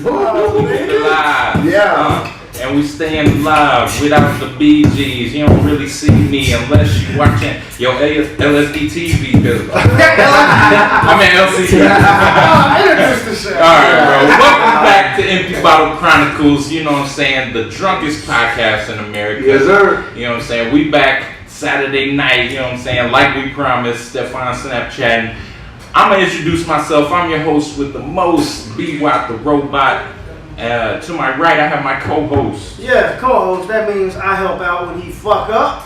Live. Yeah. And we staying live without the BGs. You don't really see me unless you watching your LSD TV. I mean LCD. Alright, bro. Welcome back to Empty Bottle Chronicles. You know what I'm saying? The drunkest podcast in America. Yes, sir. You know what I'm saying? We back Saturday night. You know what I'm saying? Like we promised. Stefan Snapchatting. I'm going to introduce myself. I'm your host with the most, B-Watt the Robot. To my right, I have my co-host. Yeah, co-host. That means I help out when he fuck up.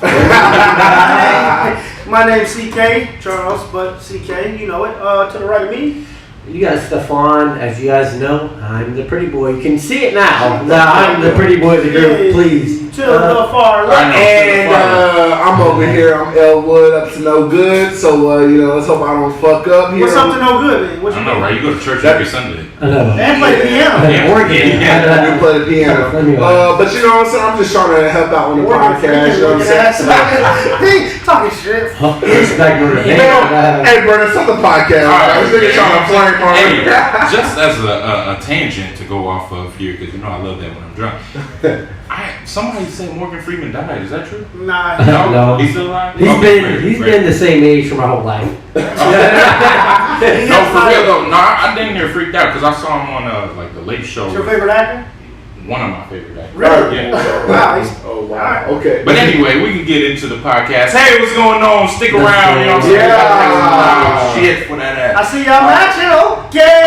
My name's CK, Charles, but CK, you know it. To the right of me. You got Stefan, as you guys know, I'm the pretty boy. You can see it now. I'm the pretty boy of the group, please. To the far left. And I'm over here. I'm Elwood, up to no good. So, let's hope I don't fuck up here. What's up to no good, man? What I you know, right? You go to church every Sunday. I know. And play piano. I do play the piano. But you know what I'm saying? I'm just trying to help out on the podcast. You know what I'm saying? Talking shit. Hey, bro, it's on the podcast. This nigga trying to flame on Hey, just as a tangent to go off of here, because you know I love that when I'm drunk. Somebody said Morgan Freeman died. Is that true? Nah. No. He's still alive? He's been the same age for my whole life. No, for real though. No, I didn't hear freaked out because I saw him on like the Late Show. What's your favorite actor? One of my favorite actors. Really? Yeah. Wow. Oh, wow. Okay. But anyway, we can get into the podcast. Hey, what's going on? Stick around. You know what I'm saying? Yeah. Shit for that ass. I see y'all matching. Okay.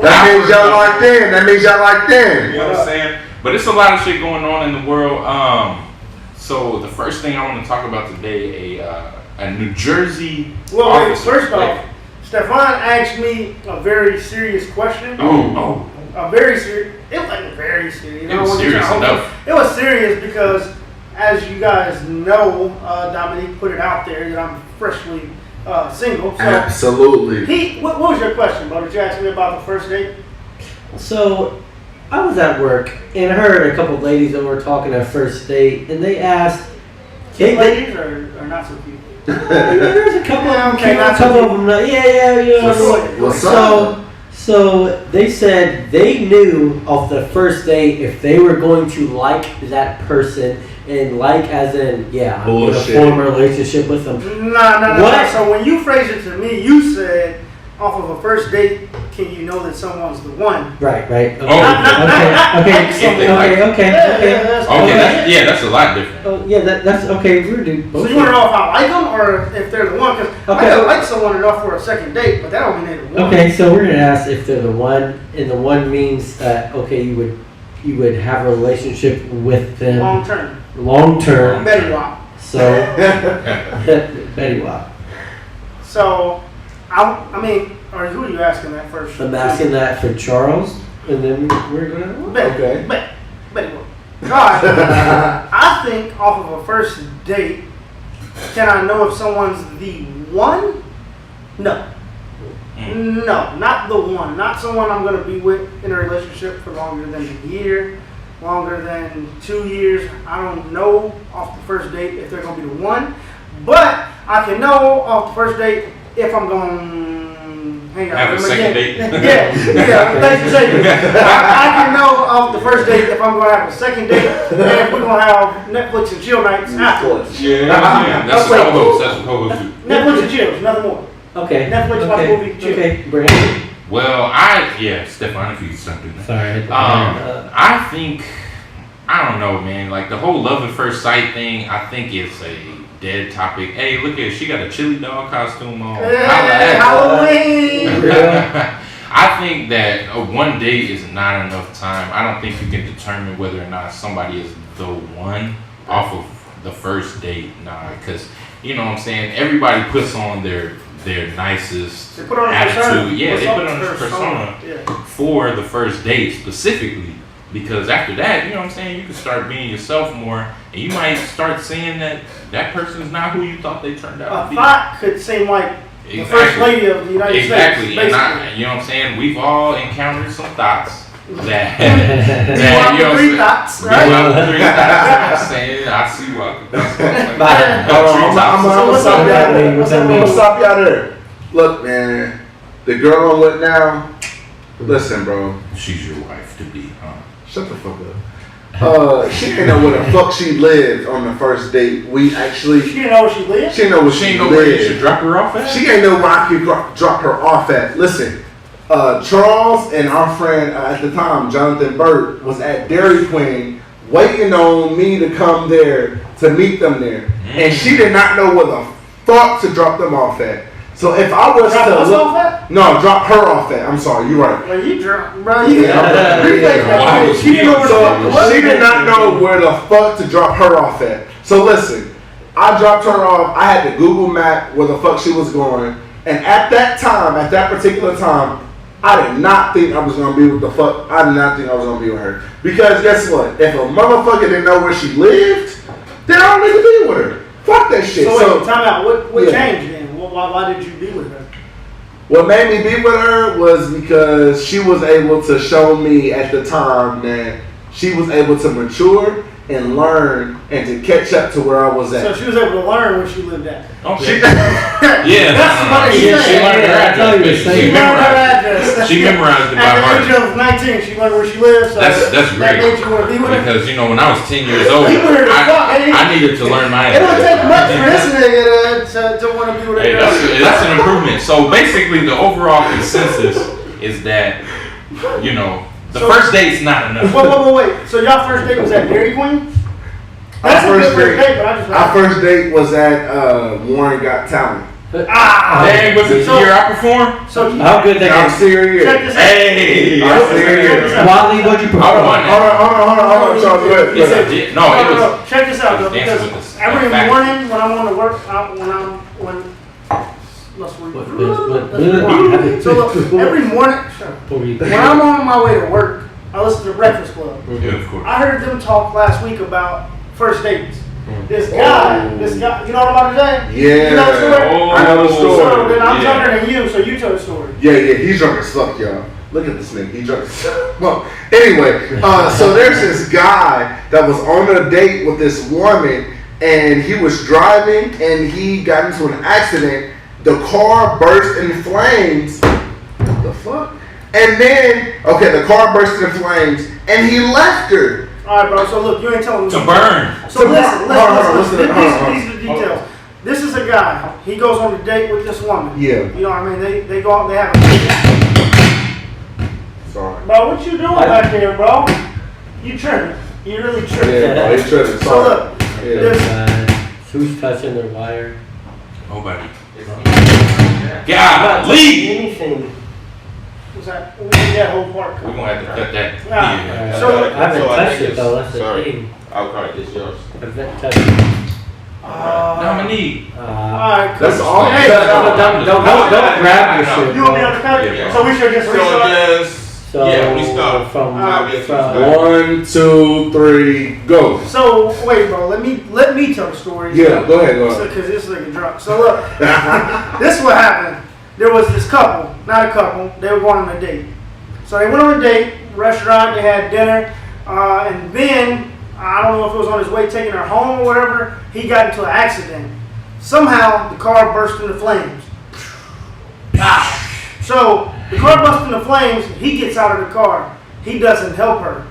That means y'all locked in. That means y'all locked in. You know what I'm saying? But it's a lot of shit going on in the world. So the first thing I want to talk about today, a New Jersey. Well, wait, officer. first off, Stefan asked me a very serious question. Oh. A very serious. It wasn't very serious. It was serious enough. It was serious because, as you guys know, Dominique put it out there that I'm freshly single. So Absolutely. What was your question, bro? Did you ask me about the first date? So, I was at work and I heard a couple of ladies that were talking at first date, and they asked, Cute ladies or not so cute? there's a couple of them, Okay, a couple of them, What's So they said they knew off the first date if they were going to like that person, and like as in, I'm going to form a relationship with them. No. What? So when you phrased it to me, you said off of a first date, can you know that someone's the one? Right. Okay. Oh, Okay. That's a lot different. Oh, yeah, that's okay. We're doing both. So you want to know if I like them or if they're the one? Because I could like someone enough for a second date, but that don't mean they're the one. Okay, so we're gonna ask if they're the one, and the one means that you would have a relationship with them long term. Betty Wop. So Betty Wop. So I mean, or who are you asking that first? I'm asking that for Charles, and then we're gonna. Betty Wop. God, I think off of a first date, can I know if someone's the one? No, not the one. Not someone I'm going to be with in a relationship for longer than a year, longer than 2 years. I don't know off the first date if they're going to be the one. But I can know off the first date if I'm going to hang out Have with a them second again. date? Yeah. Thanks for saying that. I can know off the first date if I'm going to have a second date and if we're going to have Netflix and chill nights afterwards. Yeah. That's what co-host do. Netflix and chill, nothing more. Okay. Netflix, watch movie, chill. Okay, Brandon. Well, Stefan, if you could something. Sorry. I think, I don't know, man. Like the whole love at first sight thing, I think it's a dead topic. Hey, look at it. She got a chili dog costume on. Halloween. I think that one date is not enough time. I don't think you can determine whether or not somebody is the one off of the first date. Nah, because you know what I'm saying. Everybody puts on their nicest attitude. Yeah, they put on their persona for the first date specifically. Because after that, you know what I'm saying, you can start being yourself more, and you might start seeing that person is not who you thought they turned out to be. A thought could seem like the first lady of the United States. Exactly, and you know what I'm saying, we've all encountered some thoughts that you know, three thoughts, right? You know, 3 thoughts. I'm saying, I see what. I'm gonna stop y'all there. Look, man, the girl I'm with now, Listen, bro. She's your wife to be, huh? Shut the fuck up. She didn't know where the fuck she lived on the first date. She didn't know where she lived? She didn't know where She she ain't know where you lived. should drop her off at? She ain't know where I could drop her off at. Listen, Charles and our friend at the time, Jonathan Burt, was at Dairy Queen waiting on me to come there to meet them there. And she did not know where the fuck to drop them off at. So if I was Drop to us look, off at? no, drop her off at. I'm sorry, you're right. Bro, you drunk, bro. You Wow. She didn't know where So she did not know where the fuck to drop her off at. So listen, I dropped her off. I had to Google map where the fuck she was going. And at that time, at that particular time, I did not think I was gonna be with the fuck. I did not think I was gonna be with her. Because guess what? If a motherfucker didn't know where she lived, then I don't need to be with her. Fuck that shit. So wait, time out. What yeah. changed then? Why did you be with her? What made me be with her was because she was able to show me at the time that she was able to mature and learn and to catch up to where I was So at. she was able to learn where she lived at. Okay. That's Yeah. what she I'm saying. learned her Yeah, I know address. you were She saying. She learned her memorized. address. She memorized it by At the heart. age of 19, she learned where she lived. So That's That great. made you want to be with her. Because when I was 10 years old, You weird as fuck, ain't you? I needed to learn my It don't take much for address. this nigga to want to be with Hey, her. that's an improvement. So basically, the overall consensus is that the So- first date's not enough. Wait. So y'all first date was at Dairy Queen? That's a Our good first first date- date, but I just Our first date was at Warren Got Talent. Dang, was it the year I performed? So How good that I'm is. serious. check this out. Hey, I'm serious. Wally, what'd you I perform? won Hold on, Charles. Go ahead. Yes, I did. No, it was. No. Check this out though, Dancing because with the every fact. morning when I'm on the work, so look, every morning, when I'm on my way to work, I listen to Breakfast Club. Yeah, of course. I heard them talk last week about first dates. This guy, you know what I'm about to say? Yeah. You know the story? I know the So story. then I'm Yeah. younger than you, so you tell the story. Yeah, he's drunk as fuck, y'all. Look at this nigga, he drunk as fuck. Well, anyway, so there's this guy that was on a date with this woman, and he was driving, and he got into an accident. The car burst in flames. What the fuck? And then, the car burst in flames, and he left her. All right, bro. So look, you ain't telling me To burn. So To listen. burn. Hold on, listen. These are the details. This is a guy. He goes on a date with this woman. Yeah. You know what I mean? They go out. They have a date. Sorry. Bro, what you doing back there, bro? You tripping? You really tripping? Yeah, bro, he's tripping. So Sorry. look, Yeah. this, Who's touching their wire? Nobody. God, leave. Anything. what's that? We need that whole part. We're gonna have to cut that. Nah. Yeah. So- I haven't So I touched think it though. it's- That's the sorry. thing. I'll call it. It's yours. I haven't touched it. Dominique. Alright, cool. That's all. Hey, Don't grab your shit. you want me to cut? Yeah. So we should just So restart. just So yeah, we start. from From- 1, 2, 3, go. So wait, bro. Let me tell the story. Yeah, go ahead. Because this nigga drunk. So look, this is what happened. There was this couple, not a couple. They were going on a date. So they went on a date, restaurant. They had dinner, and then I don't know if it was on his way taking her home or whatever. He got into an accident. Somehow the car burst into flames. So the car busts into flames. He gets out of the car. He doesn't help her.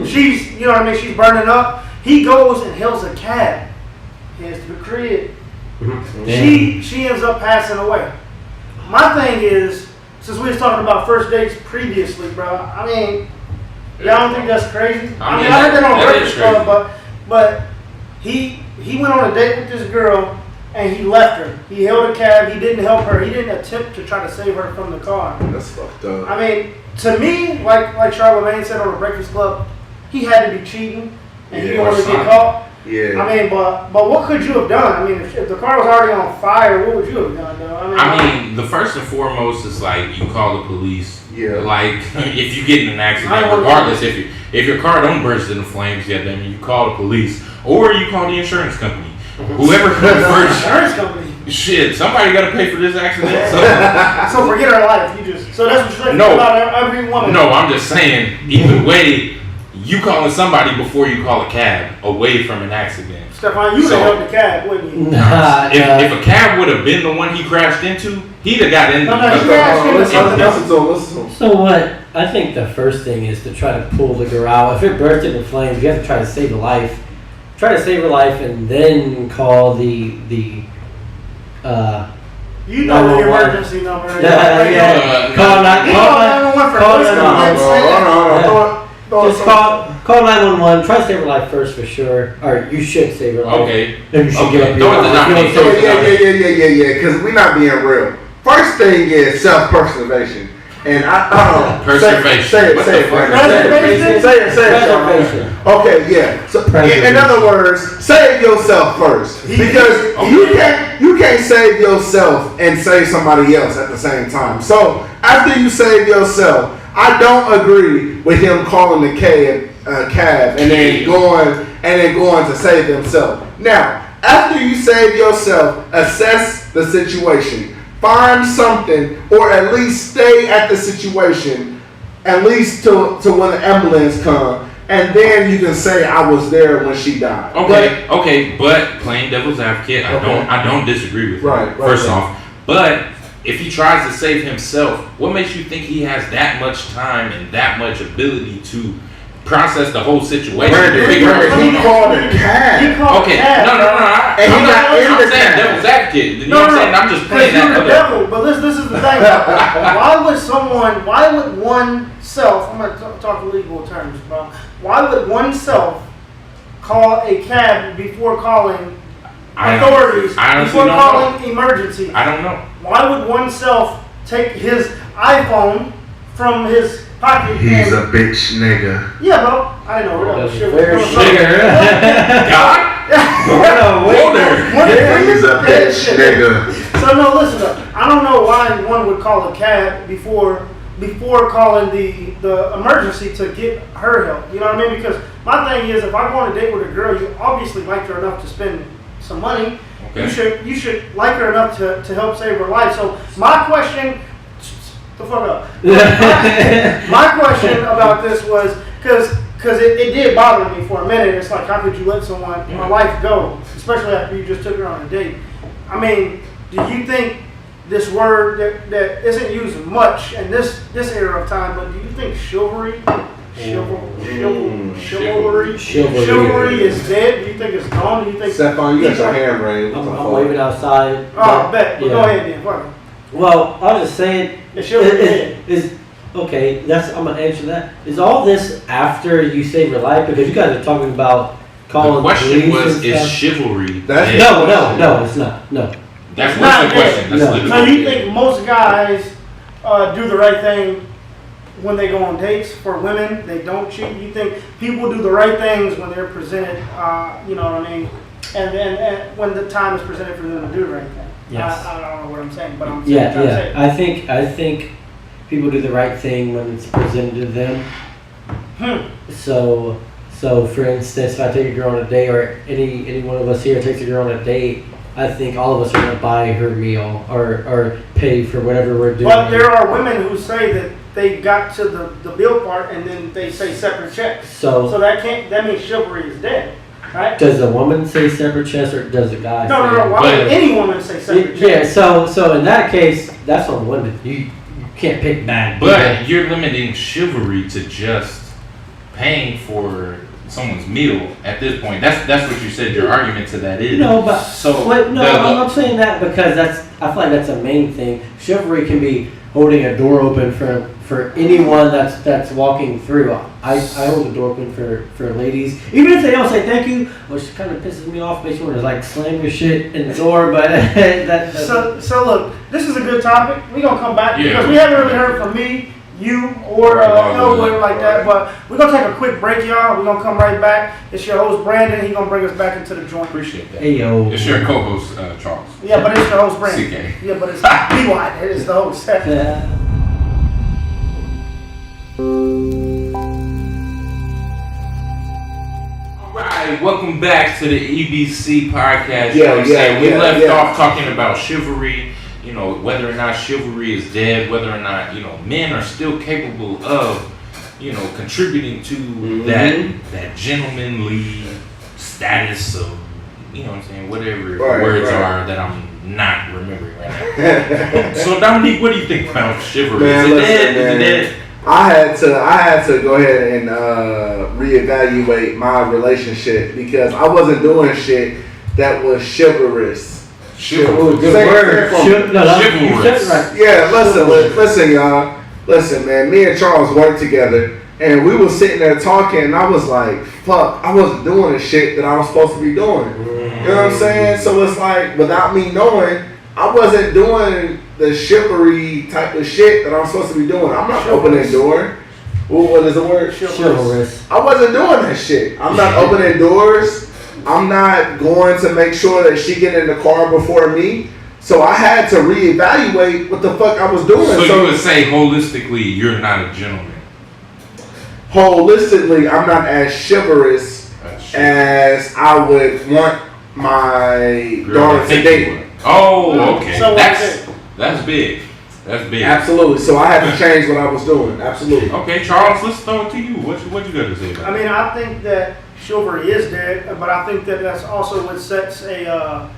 She's, you know what I mean? She's burning up. He goes and hails a cab. Heads to the crib. She ends up passing away. My thing is, since we was talking about first dates previously, bro. I mean, y'all don't think that's crazy? I mean, I heard that on that Breakfast is Club, but he went on a date with this girl and he left her. He held a cab. He didn't help her. He didn't attempt to try to save her from the car. That's fucked up. I mean, to me, like Charlamagne said on the Breakfast Club, he had to be cheating and he Yeah, didn't want to get something. caught. Yeah. I mean, but what could you have done? I mean, if the car was already on fire, what would you have done, though? I mean, the first and foremost is like you call the police. Yeah. Like if you get in an I accident, don't regardless if your car don't burst into flames, yeah, then you call the police or you call the insurance company. Whoever comes first. insurance company. Shit, somebody got to pay for this accident. So forget her life. So that's what you're saying No. about every woman. No, I'm just saying. Either way, you calling somebody before you call a cab away from an accident. Stefan, you would So- have helped the cab, wouldn't you? If a cab would have been the one he crashed into, he'd have got in. No, the- you crashed into Listen to him. So what? I think the first thing is to try to pull the girl out. If it bursts into flames, you have to try to save her life. Try to save her life, and then call the You know the 911. emergency number. yeah. Call 911 for call first 911. Hold on. Just call 911. Try to save her life first for sure. Or you should save her life. Okay. And you should Okay. give up your Throw it life. to You don't save her life. Yeah. Because we're not being real. First thing is self-preservation. And Preservation. Say it, What say the it, fuck? Preservation? say it, Preservation. Okay, yeah. So in other words, save yourself first, because you can't save yourself and save somebody else at the same time. So after you save yourself, I don't agree with him calling the cab and then going to save himself. Now, after you save yourself, assess the situation. Find something, or at least stay at the situation, at least till when the ambulance come, and then you can say I was there when she died. Okay, but playing devil's advocate, I don't disagree with you. Right, First off, but if he tries to save himself, what makes you think he has that much time and that much ability to process the whole situation? Brandon, he called a He cab. called Okay, cab, no. And he got in I'm the saying cab. devil's advocate. You know what I'm saying? I'm just playing Because that you're the other. devil. But this is the thing. Why would one self, I'm going to talk in legal terms, bro. Why would one self call a cab before calling authorities, I honestly before don't calling emergency? I don't know. Why would one self take his iPhone from his pocket? He's a bitch nigga. Yeah, bro. I know. We're not sure. Very God? Whoa there. He's a bitch nigga. So no, listen up. I don't know why one would call a cab before calling the emergency to get her help. You know what I mean? Because my thing is, if I go on a date with a girl, you obviously like her enough to spend some money. Okay. You should like her enough to help save her life. So my question, the fuck up. My question about this was because it did bother me for a minute. It's like, how could you let my life go, especially after you just took her on a date? I mean, do you think this word that isn't used much in this era of time, but do you think chivalry is dead? Do you think it's gone? Do you think Stephon, you got your hand raised. I'm waving outside. Oh, bet. Well, go ahead then. Fuck it. Well, I was just saying. It's chivalry dead. Is okay. I'm gonna answer that. Is all this after you save your life? Because you guys are talking about calling The question police was, and is stuff. chivalry? That's- dead? No, it's not. No. That's It's what's not the question. dead. That's No. literally So you think most guys do the right thing when they go on dates? For women, they don't cheat. You think people do the right things when they're presented? You know what I mean? And when the time is presented for them to do the right thing. Yes. I don't know what I'm saying, but I'm trying to Yeah. say. I think people do the right thing when it's presented to them. So for instance, if I take a girl on a date, or any one of us here takes a girl on a date, I think all of us are gonna buy her meal or pay for whatever we're doing. But there are women who say that they got to the bill part and then they say separate checks. So that means chivalry is dead, right? Does a woman say separate checks or does a guy? No. say- Why would any woman say separate Yeah. checks? So in that case, that's on women. You can't pick bad. But you're limiting chivalry to just paying for someone's meal at this point. That's what you said your argument to that is. No, but So, I'm the- not saying that because I feel like that's a main thing. Chivalry can be holding a door open for anyone that's walking through. I hold the door open for ladies, even if they don't say thank you, which kind of pisses me off. Makes me want to like slam your shit in the door. But So look, this is a good topic. We're gonna come back Yeah. because we haven't really heard from me, you, or Elwood like that. But we're gonna take a quick break, y'all. We're gonna come right back. It's your host Brandon. He's gonna bring us back into the joint. Appreciate that. hey yo, It's your co-host Charles. Yeah, but it's your host Brandon. CK. Yeah, but it's B-White. It is the host. Alright, welcome back to the EBC podcast. Yeah, what I'm saying? We yeah, left yeah. off talking about chivalry, whether or not chivalry is dead, whether or not, men are still capable of, contributing to that gentlemanly status of, what I'm saying, whatever the Right, words right. are that I'm not remembering right now. So Dominique, what do you think about chivalry? Man, is it listen, dead? Is it man. dead? I had to go ahead and reevaluate my relationship because I wasn't doing shit that was chivalrous. Oh, good Say- word. say it for me. No, you said Chivalrous. it right. Yeah, listen, y'all. Listen, man. Me and Charles worked together, and we was sitting there talking, and I was like, "Fuck, I wasn't doing the shit that I was supposed to be doing." You know what I'm saying? So it's like, without me knowing, I wasn't doing the chivalry type of shit that I'm supposed to be doing. I'm not opening door. What is the word? Chivalrous. I wasn't doing that shit. I'm not opening doors. I'm not going to make sure that she get in the car before me. So I had to reevaluate what the fuck I was doing. So you would say holistically, you're not a gentleman. Holistically, I'm not as chivalrous That's as I would want my Girl, daughter I to think date. you would. Oh, okay. So That's big. That's big. Absolutely. So I had to change what I was doing. Absolutely. Okay, Charles, let's throw it to you. What you got to say about I mean, I think that chivalry is dead, but I think that that's also what sets a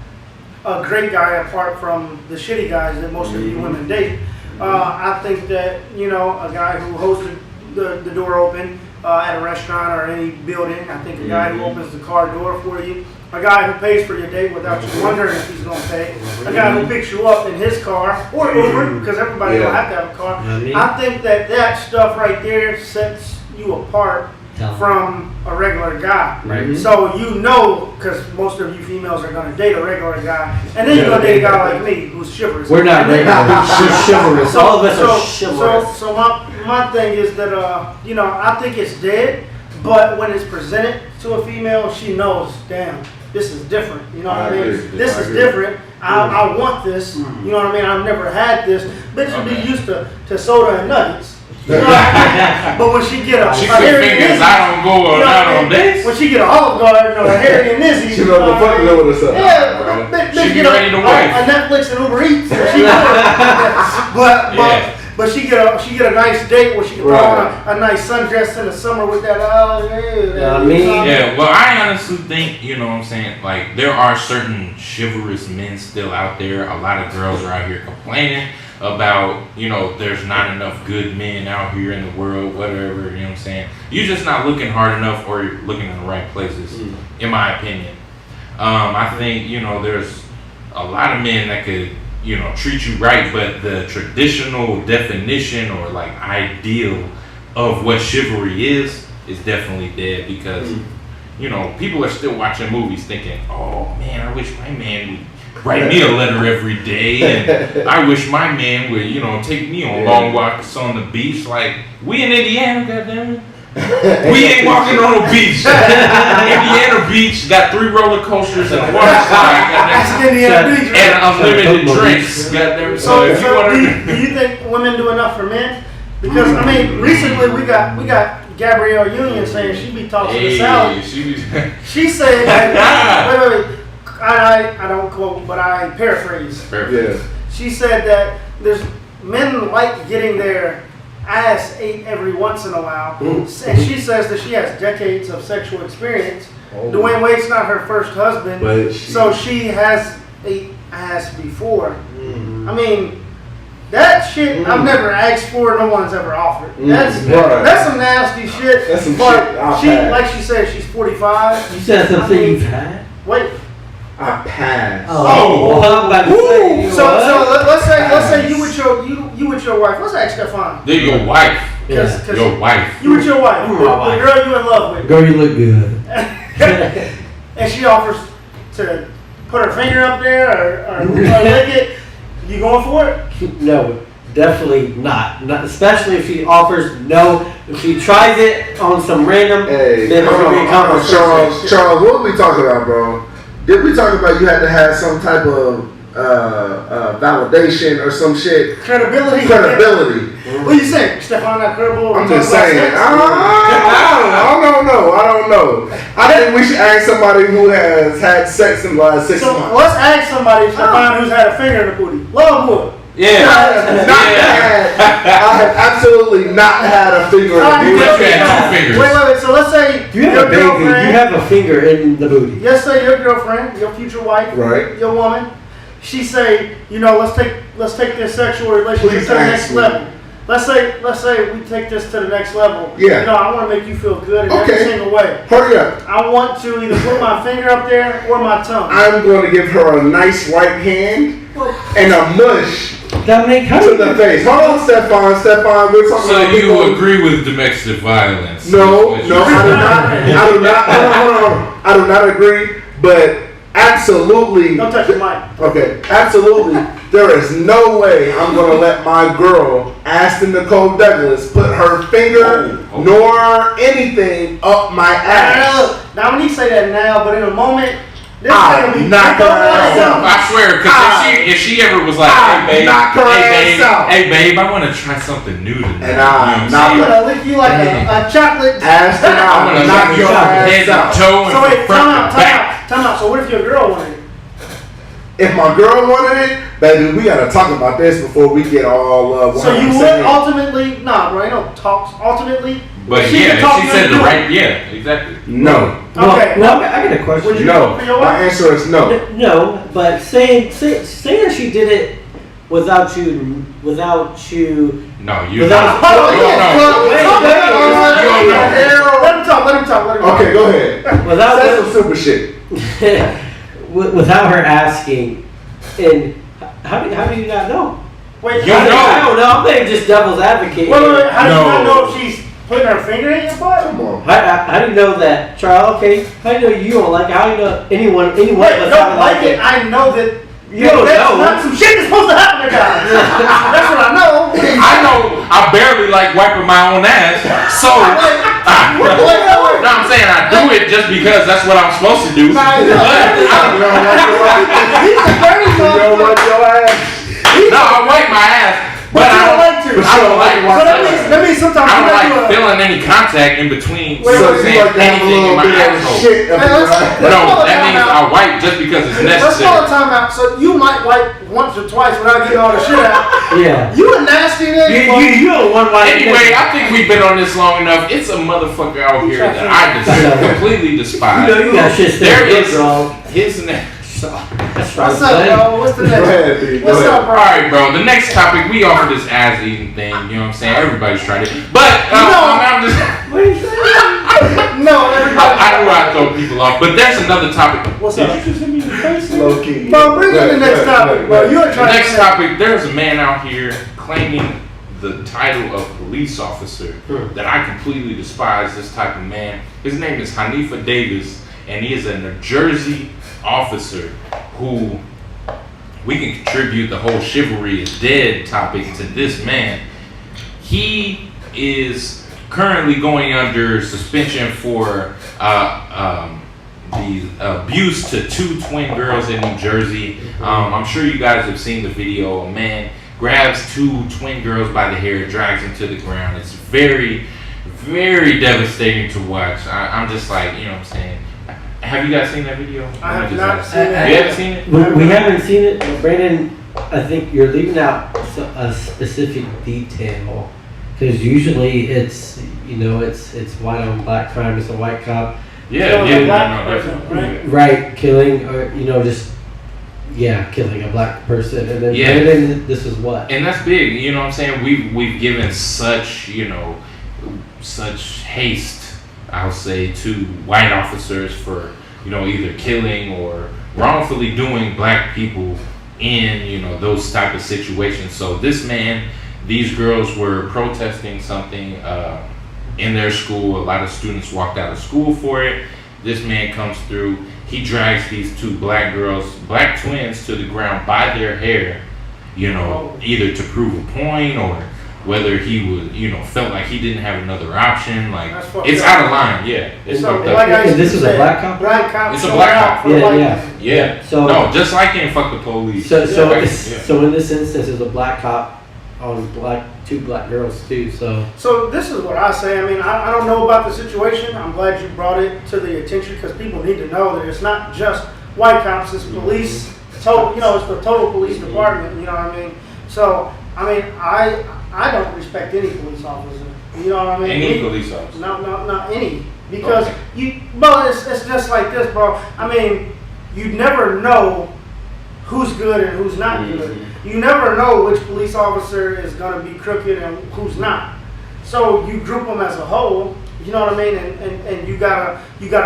great guy apart from the shitty guys that most of you women date. I think that, you know, a guy who holds the door open at a restaurant or any building, I think a guy who opens the car door for you, a guy who pays for your date without you wondering if he's going to pay, a guy who picks you up in his car or Uber, because everybody don't have to have a car. I think that stuff right there sets you apart from a regular guy. Right. So you know, because most of you females are going to date a regular guy, and then you're going to date a guy like me who's chivalrous. We're not And then- regular. We're chivalrous. All of us are chivalrous. So my thing is that you know, I think it's dead, but when it's presented to a female, she knows, damn, this is different. You know what I mean? agree. This I is agree. different. I want this. You know what I mean? I've never had this. Bitches be used to soda and nuggets. You know what I mean? But when she get a She Harry could and figure Izzy, I don't go you know what out I on mean? dates. When she get a Olive Garden or a Harry and Izzy, She know the fuck know what it's up. yeah, Bro. bitch She be get ready to a wife. Netflix and Uber Eats. She but she get a nice date where she can throw on a nice sundress in the summer with that. Yeah, well, I honestly think, you know what I'm saying, like, there are certain chivalrous men still out there. A lot of girls are out here complaining about, you know, there's not enough good men out here in the world, whatever, you know what I'm saying. You're just not looking hard enough or you're looking in the right places, in my opinion. I think, you know, there's a lot of men that could, you know, treat you right, but the traditional definition or like ideal of what chivalry is definitely dead because, you know, people are still watching movies thinking, oh man, I wish my man would write me a letter every day, and I wish my man would, you know, take me on long walks on the beach. Like, we in Indiana, goddammit. We ain't walking on no beach. Indiana Beach got 3 roller coasters and a water slide, That's goddamn, Indiana Beach. and unlimited drinks, goddamn. So if you So want do you think women do enough for men? Because I mean, recently we got Gabrielle Union saying she be tossing the salad. She said, wait, I don't quote, but I paraphrase. Yeah. She said that there's men like getting their ass ate every once in a while, and she says that she has decades of sexual experience. Dwayne Wade's not her first husband, But so she has ate ass before. I mean, that shit I've never asked for. No one's ever offered. That's some nasty shit. That's some but shit I've she, had. like she said, she's 45. You said something you've had? Wait. I passed. Oh. Well, I'm about to say, So let's say you with your wife. Let's ask Stefan. They're your wife. Cause Your wife. you with your wife, the girl you in love with, girl, you look good. and she offers to put her finger up there or lick it. You going for it? No, definitely not. Not especially if she offers no. If she tries it on some random, Hey, then it's hold gonna be a on, conversation. Charles, what were we talking about, bro? Did we talk about you had to have some type of validation or some shit? Credibility. Credibility. What you saying, Stefan? Not credible? I'm just saying. I don't know. I think we should ask somebody who has had sex in the last 6 So months. let's ask somebody, Stefan, who's had a finger in the booty. Love wood. Yeah. I have absolutely not had a finger in Alright, the booty. You had 2 fingers. Wait. So let's say You have your a baby. girlfriend. You have a finger in the booty. Let's say your girlfriend, your future wife, Right. your woman. She say, you know, let's take this sexual relationship Please to the next ask me. level. let's say we take this to the next level. Yeah. You know, I want to make you feel good in every Okay. single way. Hurry up. I want to either put my finger up there or my tongue. I'm going to give her a nice right hand and a mush Dominic, how to do the you, face. Hold on, Stefan. We're talking So about you people- agree with domestic violence? No, is what no, you're I do saying. not. I do not. Hold on. I do not agree. But absolutely. Don't touch the mic. Okay, absolutely. There is no way I'm gonna let my girl, Aston Nicole Douglas, put her finger Oh. nor anything up my ass. Look, Dominique say that now, but in a moment, this I'm thing will be not bent over gonna- like something. I swear, because if she ever was like, I'm hey babe, knock her hey ass babe, out. hey babe, I want to try something new tonight. And I'm you know what not I'm I'm saying? gonna lick you like a chocolate. Aston, I I'm want to gonna knock knock your head ass out. to toe and So wait, from front time to back. out. So what if your girl wanted it? If my girl wanted it, baby, we gotta talk about this before we get all. So you 100% would in. ultimately, nah, bro, ain't no talks. Ultimately, But she yeah, can talk she to said you. the right, yeah, exactly. No, well, Okay. well, I got a question. Would you no. go for your My wife? answer is no. No, but saying that she did it without you, No, you. Without- No, Hold on, no. Let him talk. Okay, go ahead. without Say some super shit. without her asking, and how do you not know? Wait, You I know. don't know. I'm playing just devil's advocate. Wait, here. how do you not No. know if she's putting her finger in your butt? Come on. How do you know that, Charles? Okay, how do you know you don't like it? How do you know anyone Wait, was don't like it. I know that. You don't that's know. not some shit that's supposed to happen to guys. That's what I know. I know I barely like wiping my own ass, so. No, I'm saying I do it just because that's what I'm supposed to do. Nah, But you I You don't like your ass. He's a dirty You don't motherfucker. like your ass. no, I wipe my ass, But you don't like to. I don't like. So that means sometimes I you don't gotta like do a. feeling any contact in between. Wait, So you know what I'm you saying, like to have a anything in little my bit of asshole. shit up Hey, your let's- ass. No, call a that means timeout. I wipe just because it's Let's call a necessary. timeout. So you might wipe once or twice without getting all the shit out. Yeah. You a nasty nigga. You don't want my Anyway, I think we've been on this long enough. It's a motherfucker out here that I just completely despise. You know you got shit There still is wrong. his name. That's right. What's up, bro? What's the Go next? ahead, B. Go What's ahead. up, bro? Alright, bro. The next topic, we offer this ass eating thing. You know what I'm saying? Everybody's tried it. But, I'm just. What are you saying? No, everybody. I knew I'd throw people off. But there's another topic. What's Did up? you just hit me in the face? Low key. Bro, bring Go in the ahead, next go ahead, topic, go bro. ahead. You are The trying next to. topic, there's a man out here claiming the title of police officer that I completely despise. This type of man. His name is Hanifa Davis, and he is a New Jersey officer who we can contribute the whole chivalry is dead topic to this man. He is currently going under suspension for the abuse to two twin girls in New Jersey. I'm sure you guys have seen the video. A man grabs two twin girls by the hair, drags them to the ground. It's very, very devastating to watch. I'm just like, you know what I'm saying? Have you guys seen that video? I have Let me not just seen ask. that. You haven't seen it? We haven't seen it, but Brandon, I think you're leaving out a specific detail because usually it's it's white on black crime. It's a white cop, Yeah, So yeah, the black no, person, definitely. right, killing or just killing a black person, and then Yeah. Brandon, this is what. And that's big, you know what I'm saying? We've given such, such haste, I'll say, to white officers for, either killing or wrongfully doing black people in, those type of situations. So this man, these girls were protesting something in their school. A lot of students walked out of school for it. This man comes through. He drags these two black girls, black twins, to the ground by their hair, either to prove a point or whether he would, felt like he didn't have another option. Like, That's fucked it's up. out of line. Yeah, it's So, fucked up. like I And used this to is a say, black cop? Black cop. It's a showing black out cop. for the Yeah, white yeah. man. Yeah. So- no, just like in Fuck the Police. So Yeah. so in this instance, it's a black cop on two black girls too. So this is what I say. I mean, I don't know about the situation. I'm glad you brought it to the attention because people need to know that it's not just white cops. It's police. Total, it's the total police department. You know what I mean? So I mean, I don't respect any police officer. You know what I mean? Any police officer. Not any. Because Okay. bro, it's just like this, bro. I mean, you never know who's good and who's not good. You never know which police officer is going to be crooked and who's not. So you group them as a whole, you know what I mean? And you gotta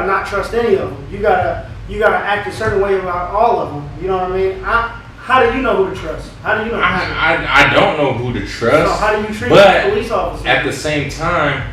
not trust any of them. You gotta act a certain way about all of them. You know what I mean? How do you know who to trust? How do you know? I don't know who to trust. So how do you treat but a police officer? At the same time,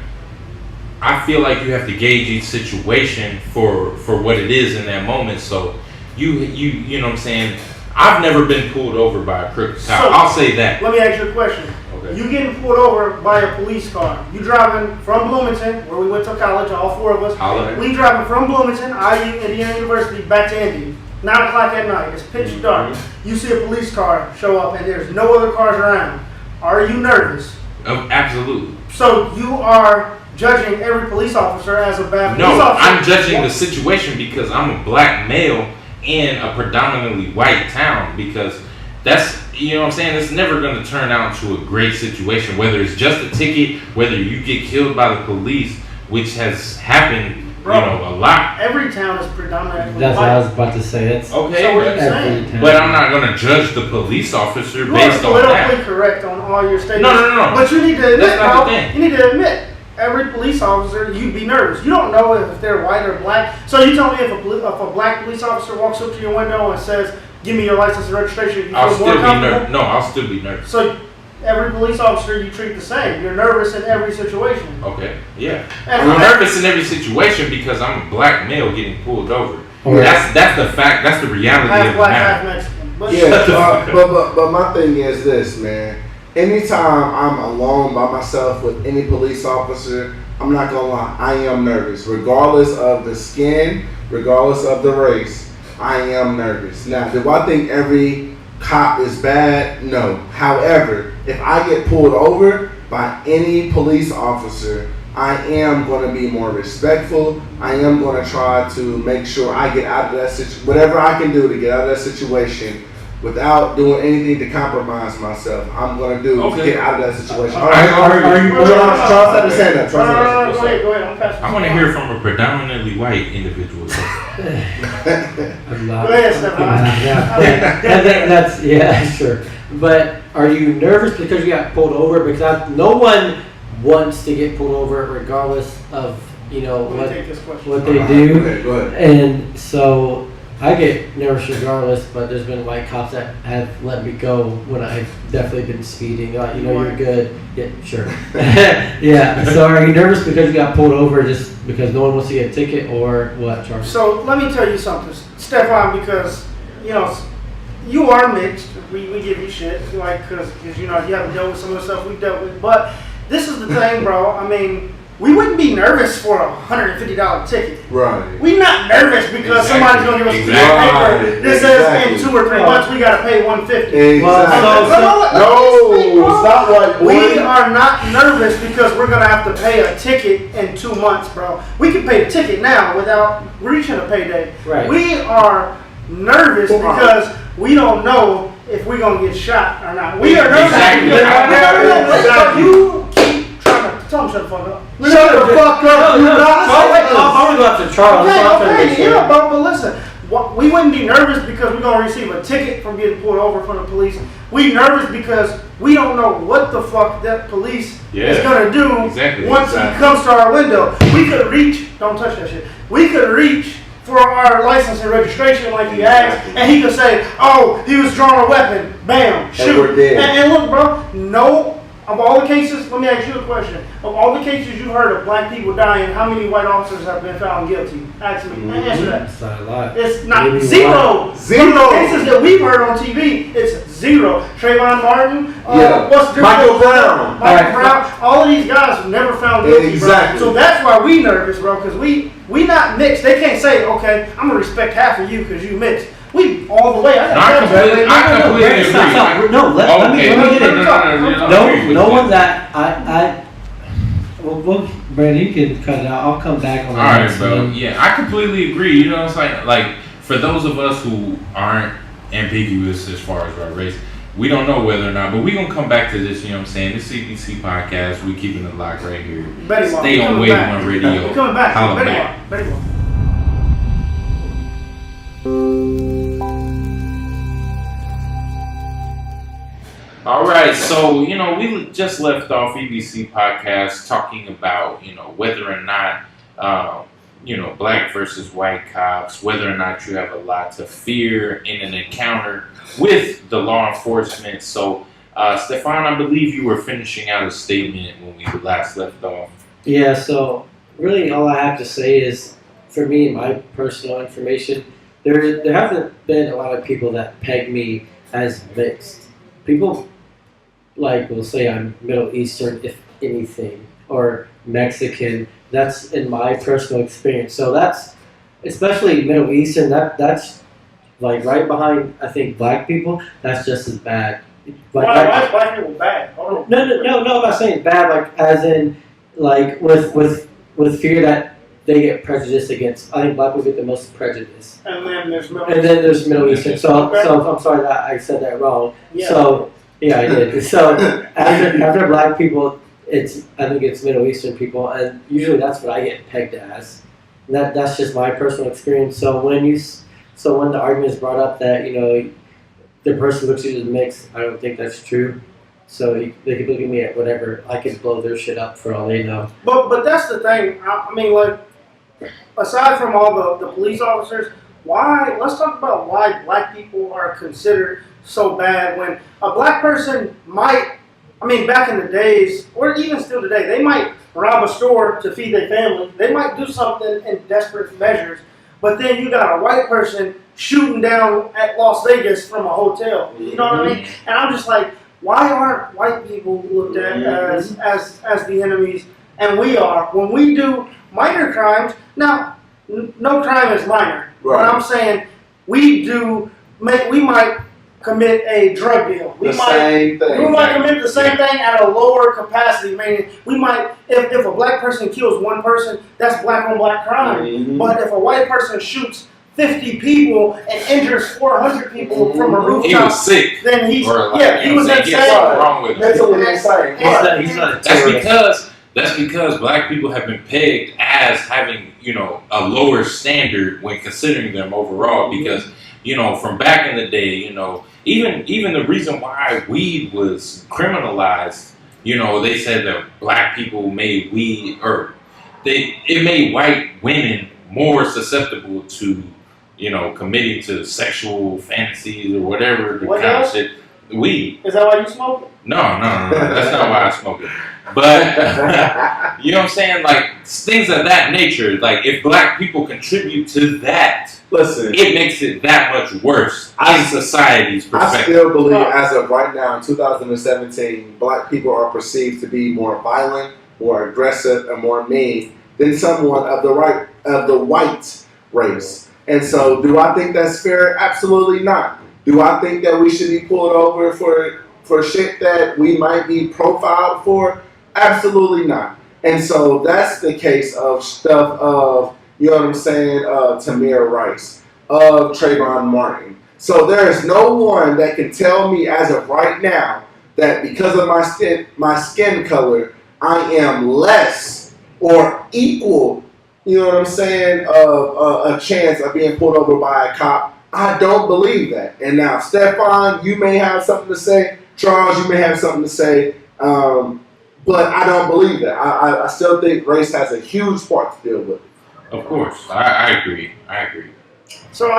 I feel like you have to gauge each situation for what it is in that moment. So you know what I'm saying? I've never been pulled over by a crooked cop. So, I'll say that. Let me ask you a question. Okay. You getting pulled over by a police car. You driving from Bloomington, where we went to college, all four of us. Holla. We driving from Bloomington, IU, Indiana University, back to Indy. 9 o'clock at night. It's pitch dark. You see a police car show up and there's no other cars around. Are you nervous? Absolutely. So you are judging every police officer as a bad police No, officer? I'm judging the situation because I'm a black male in a predominantly white town, because that's, you know what I'm saying, it's never going to turn out to a great situation, whether it's just a ticket, whether you get killed by the police, which has happened, Bro, you know, a lot. Every town is predominantly That's what white. I was about to say. It's Okay, So what are you but, saying? every town. but I'm not going to judge the police officer You are based on that. politically correct on all your statements. No. But you need to admit, That's not the bro, thing. you need to admit, every police officer, you'd be nervous. You don't know if they're white or black. So you tell me if a black police officer walks up to your window and says, "Give me your license and registration," you I'll feel still more be comfortable? nervous. No, I'll still be nervous. So every police officer you treat the same. You're nervous in every situation. Okay, yeah. And I'm nervous in every situation because I'm a black male getting pulled over. Oh, yeah. That's the fact. That's the reality half of the black, half matter. Mexican. But Yeah, but my thing is this, man. Anytime I'm alone by myself with any police officer, I'm not gonna lie, I am nervous. Regardless of the skin, regardless of the race, I am nervous. Now, do I think every cop is bad? No. However, if I get pulled over by any police officer, I am going to be more respectful. I am going to try to make sure I get out of that situation, whatever I can do to get out of that situation without doing anything to compromise myself. I'm going to do to Okay. get out of that situation. Are you- Charles, understand that. No, Charles, no, understand no, go ahead, go ahead. I'm passing. I want to hear from a predominantly white individual. I'm not. Go ahead, Stefan. Yeah, that's yeah, sure. But are you nervous because you got pulled over? Because no one wants to get pulled over, regardless of Let me take this question. what they Go do. ahead, go ahead. And so I get nervous regardless. But there's been white cops that have let me go when I've definitely been speeding. You're good. Yeah, sure. Yeah. So are you nervous because you got pulled over just because no one wants to get a ticket, or what, Charles? So let me tell you something, Stefan, because you are mixed. We give you shit, like, because you haven't dealt with some of the stuff we've dealt with. But this is the thing, bro. I mean, we wouldn't be nervous for a $150 ticket. Right. We're not nervous because Exactly. somebody's gonna give us a piece of Exactly. paper that says in Exactly. 2 or 3 months we gotta pay $150. Exactly. No, it's not right, boy. We are not nervous because we're gonna have to pay a ticket in 2 months, bro. We can pay the ticket now without reaching a payday. Right. We are nervous because we don't know if we're gonna get shot or not. We are nervous Exactly. because Exactly. you keep trying to tell them shut the fuck up. Shut the fuck up. You not I'm gonna go after Charles. Okay, yeah, but listen, we wouldn't be nervous because we're gonna receive a ticket from getting pulled over from the police. We nervous because we don't know what the fuck that police is gonna do Exactly. once he comes to our window. We could reach, don't touch that shit. We could reach for our license and registration like he asked, and he could say, "Oh, he was drawing a weapon." Bam, shoot. we're dead. And look, bro, no. Of all the cases, let me ask you a question. Of all the cases you've heard of black people dying, how many white officers have been found guilty? Ask me. Answer that. That's not a lot. It's not Maybe zero. Zero. From the cases that we've heard on TV, it's zero. Trayvon Martin, Yeah. what's the Michael Brown. Michael Alright. Brown. All of these guys were never found guilty, Exactly. bro. So that's why we nervous, bro, because we not mixed. They can't say, okay, I'm gonna respect half of you because you mixed. We all the way. I completely agree. Stop. No, let me get it. No one's at. Well, Brandon, you can cut it out. I'll come back on the All right, next bro. one. Yeah, I completely agree. You know what I'm saying? Like, for those of us who aren't ambiguous as far as our race, we don't know whether or not, but we're going to come back to this, you know what I'm saying? This CBC podcast, we keeping it locked right here. Betty Walk, Stay we on coming Wave back. 1 Radio. We're coming back. Holla Betty back. Walk. Betty Walk. right, so we just left off EBC podcast talking about whether or not black versus white cops, whether or not you have a lot to fear in an encounter with the law enforcement. So, Stefan, I believe you were finishing out a statement when we last left off. Yeah, so really all I have to say is, for me, my personal information, there haven't been a lot of people that peg me as mixed. People will say I'm Middle Eastern, if anything, or Mexican. That's in my personal experience. So that's, especially Middle Eastern, that's right behind, I think, black people. That's just as bad. Why is black people bad? Hold on. No, I'm not saying bad, as in, with fear that they get prejudiced against. I think black people get the most prejudice. And then there's Middle Eastern. So I'm sorry that I said that wrong. Yeah. So yeah, I did. So after black people, I think it's Middle Eastern people, and usually that's what I get pegged as. And that's just my personal experience. So when the argument is brought up that the person looks at you as mixed, I don't think that's true. So they could look at me at whatever. I could blow their shit up for all they know. But that's the thing. I mean, aside from all the police officers, let's talk about why black people are considered so bad when a black person might, back in the days, or even still today, they might rob a store to feed their family. They might do something in desperate measures, but then you got a white person shooting down at Las Vegas from a hotel. You know what I mean? And I'm just like, why aren't white people looked at as the enemies? And we are. When we do minor crimes, now, no crime is minor. Right. But I'm saying we might commit a drug deal. We might commit the same thing at a lower capacity. Meaning, we might, if a black person kills one person, that's black on black crime. Mm-hmm. But if a white person shoots 50 people and injures 400 people from a rooftop, He was sick. then he was He has insane. something wrong with him. That's what I'm saying. He's not a terrorist. That's because black people have been pegged as having, a lower standard when considering them overall. Because, from back in the day, even the reason why weed was criminalized, they said that black people made weed, it made white women more susceptible to, committing to sexual fantasies or whatever the kind of shit. Weed. Is that why you smoke it? No, that's not why I smoke it. But, you know what I'm saying? Things of that nature. If black people contribute to that, Listen, it makes it that much worse in society's I perspective. still believe, as of right now, in 2017, black people are perceived to be more violent, more aggressive, and more mean than someone of the white race. And so, do I think that's fair? Absolutely not. Do I think that we should be pulled over for shit that we might be profiled for? Absolutely not. And so that's the case of stuff of, Tamir Rice, of Trayvon Martin. So there is no one that can tell me as of right now that because of my skin color, I am less or equal, of a chance of being pulled over by a cop. I don't believe that. And now, Stefan, you may have something to say. Charles, you may have something to say. But I don't believe that. I still think race has a huge part to deal with. Of course. I agree. So,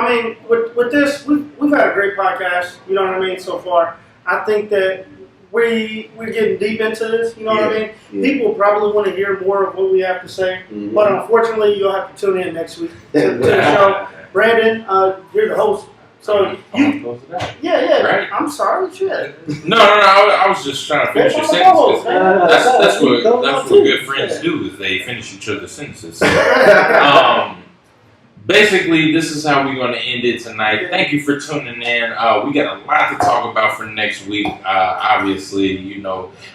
with this, we've had a great podcast, so far. I think that we're getting deep into this, what I mean? Yeah. People probably want to hear more of what we have to say, Mm-hmm. but unfortunately, you'll have to tune in next week to the show. Brandon, you're the host. So, yeah, Right. I'm sorry, shit. No. I was just trying to finish your sentences. That's what good friends do, is they finish each other's sentences. Basically, this is how we're going to end it tonight. Thank you for tuning in. We got a lot to talk about for next week. Obviously,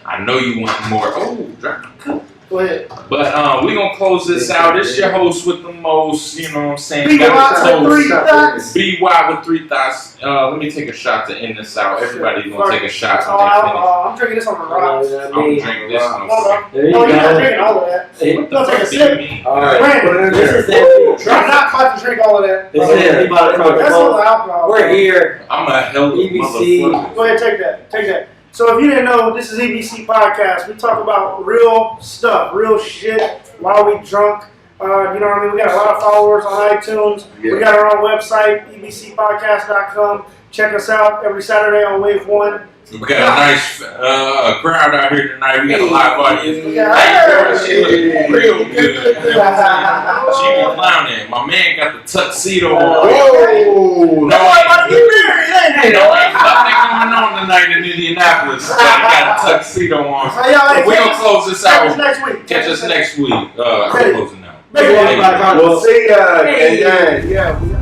I know you want more. Oh, drop the cup. Go ahead. But we're going to close this out. It's your host with the most, you know what I'm saying? BY with 3 dots. BY with 3 dots. Let me take a shot to end this out. Everybody's going to take a shot Oh, when they finish. I'm drinking this on the rocks. I'm drinking this one. There you No, you're not go. drinking all of that. Hey, What the Don't take a fuck do you sip. mean? All right, Brandon, put it in This there. is the I'm not about to drink all of that. This is anybody from That's all the alcohol. We're here. I'm a hell of a EBC. motherfucker. Go ahead, take that. So if you didn't know, this is EBC Podcast. We talk about real stuff, real shit while we drunk. You know what I mean? We got a lot of followers on iTunes. Yeah. We got our own website, ebcpodcast.com. Check us out every Saturday on Wave 1. We got a nice crowd out here tonight. We got a live audience. Yeah. Hey, girl, she look real good. She be clowning. My man got the tuxedo on. Whoa! No, I'm about to get married, ain't No, it? ain't nothing going on tonight in Indianapolis. Got a tuxedo on. So y'all, We're gonna close this catch us out. next week. Catch us next week. Ready. Closing out. Ready. We'll see ya. Hey. Yeah.